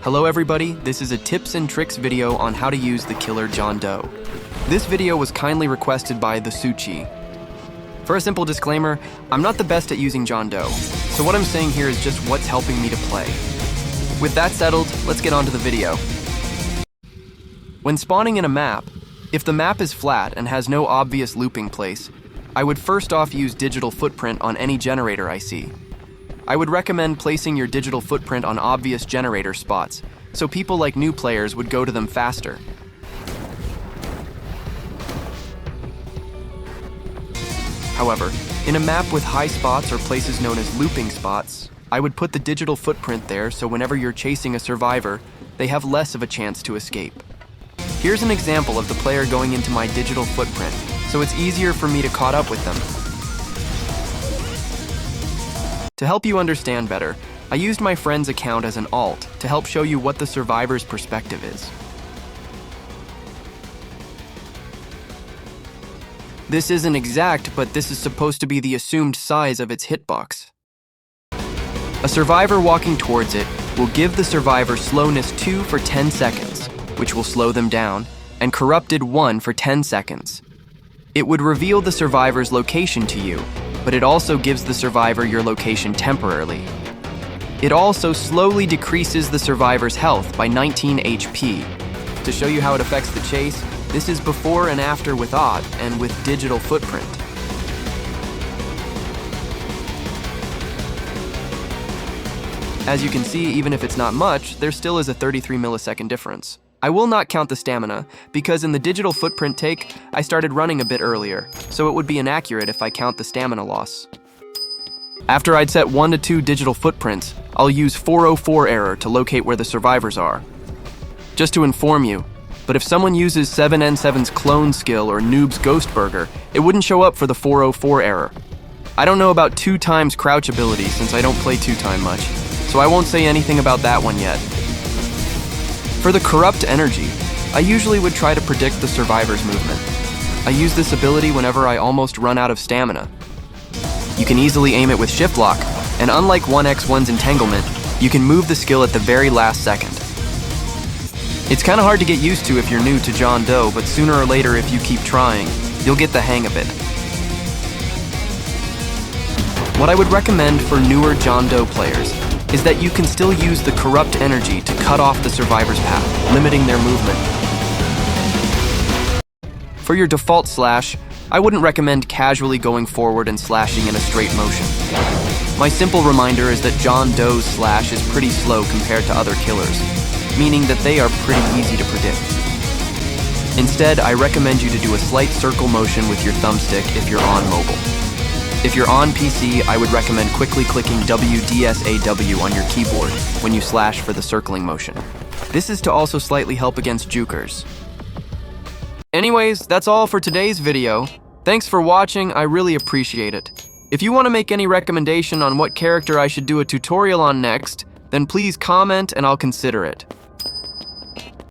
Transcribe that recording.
Hello everybody, this is a tips and tricks video on how to use the killer John Doe. This video was kindly requested by the Suchi. For a simple disclaimer, I'm not the best at using John Doe, so what I'm saying here is just what's helping me to play. With that settled, let's get on to the video. When spawning in a map, if the map is flat and has no obvious looping place, I would first off use digital footprint on any generator I see. I would recommend placing your digital footprint on obvious generator spots, so people like new players would go to them faster. However, in a map with high spots or places known as looping spots, I would put the digital footprint there so whenever you're chasing a survivor, they have less of a chance to escape. Here's an example of the player going into my digital footprint, so it's easier for me to caught up with them. To help you understand better, I used my friend's account as an alt to help show you what the survivor's perspective is. This isn't exact, but this is supposed to be the assumed size of its hitbox. A survivor walking towards it will give the survivor slowness 2 for 10 seconds, which will slow them down, and corrupted 1 for 10 seconds. It would reveal the survivor's location to you, but it also gives the survivor your location temporarily. It also slowly decreases the survivor's health by 19 HP. To show you how it affects the chase, this is before and after with odd and with digital footprint. As you can see, even if it's not much, there still is a 33 millisecond difference. I will not count the stamina, because in the digital footprint take, I started running a bit earlier, so it would be inaccurate if I count the stamina loss. After I'd set 1 to 2 digital footprints, I'll use 404 error to locate where the survivors are. Just to inform you, but if someone uses 7N7's clone skill or Noob's Ghost Burger, it wouldn't show up for the 404 error. I don't know about 2 times crouch ability since I don't play 2-time much, so I won't say anything about that one yet. For the corrupt energy, I usually would try to predict the survivor's movement. I use this ability whenever I almost run out of stamina. You can easily aim it with shift lock, and unlike 1x1's entanglement, you can move the skill at the very last second. It's kinda hard to get used to if you're new to John Doe, but sooner or later if you keep trying, you'll get the hang of it. What I would recommend for newer John Doe players is that you can still use the corrupt energy to cut off the survivor's path, limiting their movement. For your default slash, I wouldn't recommend casually going forward and slashing in a straight motion. My simple reminder is that John Doe's slash is pretty slow compared to other killers, meaning that they are pretty easy to predict. Instead, I recommend you to do a slight circle motion with your thumbstick if you're on mobile. If you're on PC, I would recommend quickly clicking WDSAW on your keyboard when you slash for the circling motion. This is to also slightly help against jukers. Anyways, that's all for today's video. Thanks for watching, I really appreciate it. If you want to make any recommendation on what character I should do a tutorial on next, then please comment and I'll consider it.